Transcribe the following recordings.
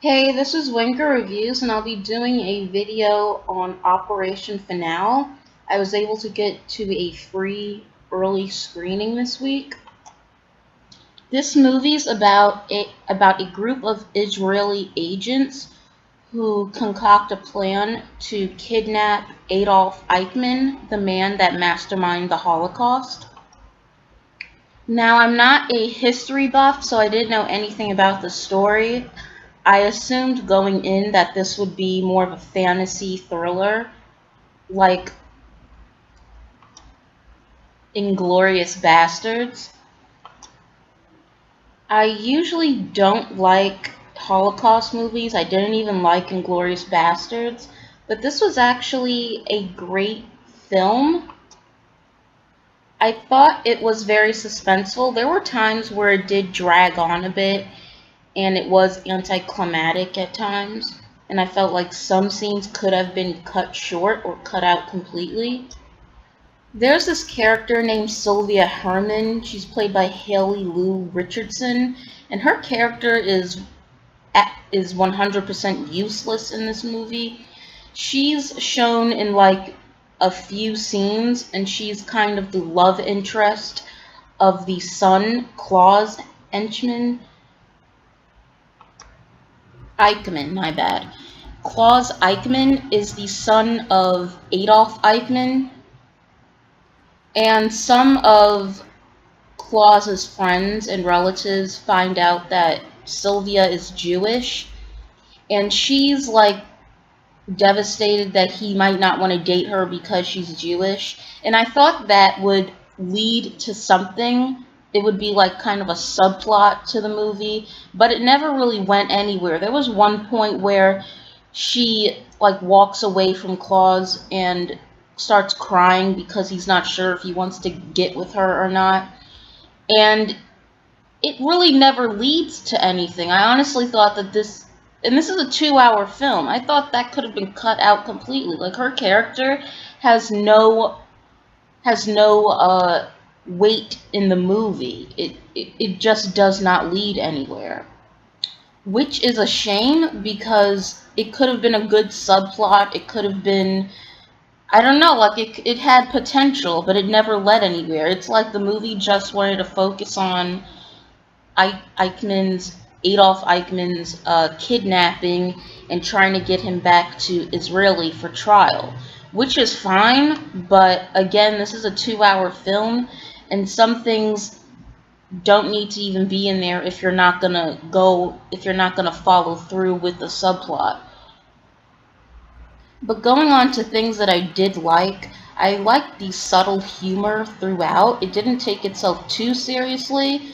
Hey, this is Wanker Reviews, and I'll be doing a video on Operation Finale. I was able to get to a free early screening this week. This movie's about a group of Israeli agents who concoct a plan to kidnap Adolf Eichmann, the man that masterminded the Holocaust. Now, I'm not a history buff, so I didn't know anything about the story. I assumed going in that this would be more of a fantasy thriller, like Inglourious Bastards. I usually don't like Holocaust movies. I didn't even like Inglourious Bastards, but this was actually a great film. I thought it was very suspenseful. There were times where it did drag on a bit, and it was anticlimactic at times, and I felt like some scenes could have been cut short or cut out completely. There's this character named Sylvia Herman. She's played by Haley Lou Richardson, and her character is 100% useless in this movie. She's shown in like a few scenes, and she's kind of the love interest of the son, Klaus Eichmann, my bad. Klaus Eichmann is the son of Adolf Eichmann, and some of Klaus's friends and relatives find out that Sylvia is Jewish, and she's like devastated that he might not want to date her because she's Jewish. And I thought that would lead to something. It would be like kind of a subplot to the movie, but it never really went anywhere. There was one point where she like walks away from Klaus and starts crying because he's not sure if he wants to get with her or not. And it really never leads to anything. I honestly thought that this is a 2-hour film. I thought that could have been cut out completely. Like, her character has no weight in the movie. It just does not lead anywhere, which is a shame because it could have been a good subplot. It could have been, I don't know, like it had potential, but it never led anywhere. It's like the movie just wanted to focus on Adolf Eichmann's kidnapping and trying to get him back to Israeli for trial, which is fine, but again, this is a 2-hour film, and some things don't need to even be in there if you're not gonna follow through with the subplot. But going on to things that I did like, I liked the subtle humor throughout. It didn't take itself too seriously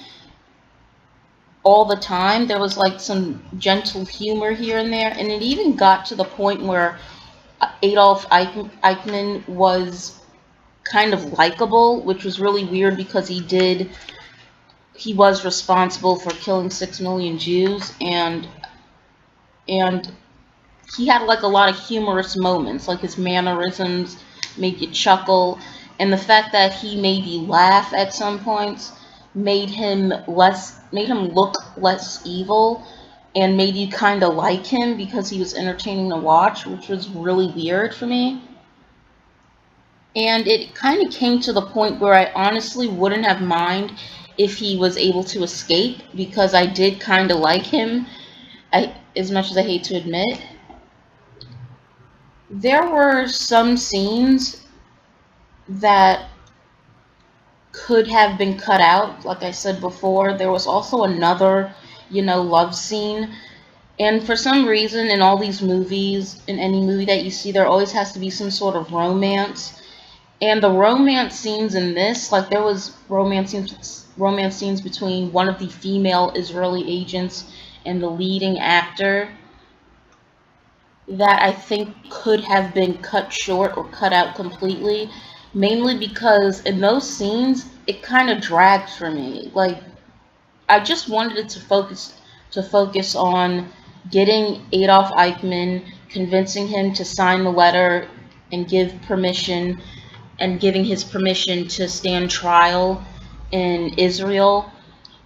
all the time. There was like some gentle humor here and there, and it even got to the point where Adolf Eichmann was kind of likable, which was really weird because he was responsible for killing 6 million Jews, and he had like a lot of humorous moments, like his mannerisms made you chuckle, and the fact that he made you laugh at some points made him look less evil, and made you kind of like him because he was entertaining to watch, which was really weird for me. And it kind of came to the point where I honestly wouldn't have minded if he was able to escape, because I did kind of like him, as much as I hate to admit. There were some scenes that could have been cut out, like I said before. There was also another, love scene. And for some reason, in all these movies, in any movie that you see, there always has to be some sort of romance. And the romance scenes in this, like there was romance scenes between one of the female Israeli agents and the leading actor, that I think could have been cut short or cut out completely, mainly because in those scenes it kind of dragged for me. Like, I just wanted it to focus on getting Adolf Eichmann, convincing him to sign the letter and giving his permission to stand trial in Israel,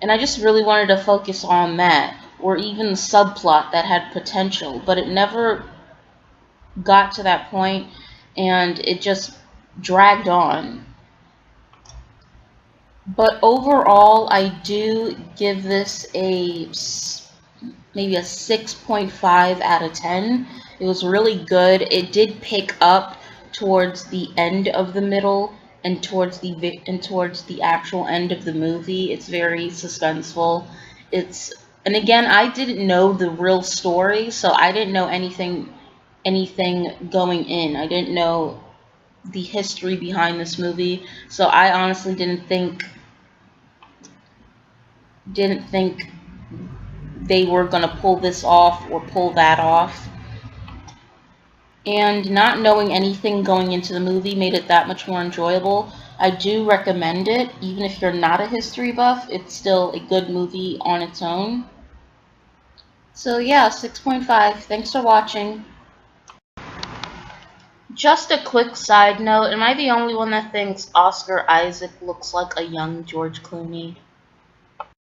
and I just really wanted to focus on that. or even subplot that had potential, but it never got to that point, and it just dragged on. But overall, I do give this maybe a 6.5 out of 10. It was really good. It did pick up towards the end of the middle and towards the actual end of the movie. It's very suspenseful. And again, I didn't know the real story, so I didn't know anything going in. I didn't know the history behind this movie, so I honestly didn't think they were gonna pull this off or pull that off. And not knowing anything going into the movie made it that much more enjoyable. I do recommend it, even if you're not a history buff. It's still a good movie on its own. So yeah, 6.5. Thanks for watching. Just a quick side note, am I the only one that thinks Oscar Isaac looks like a young George Clooney?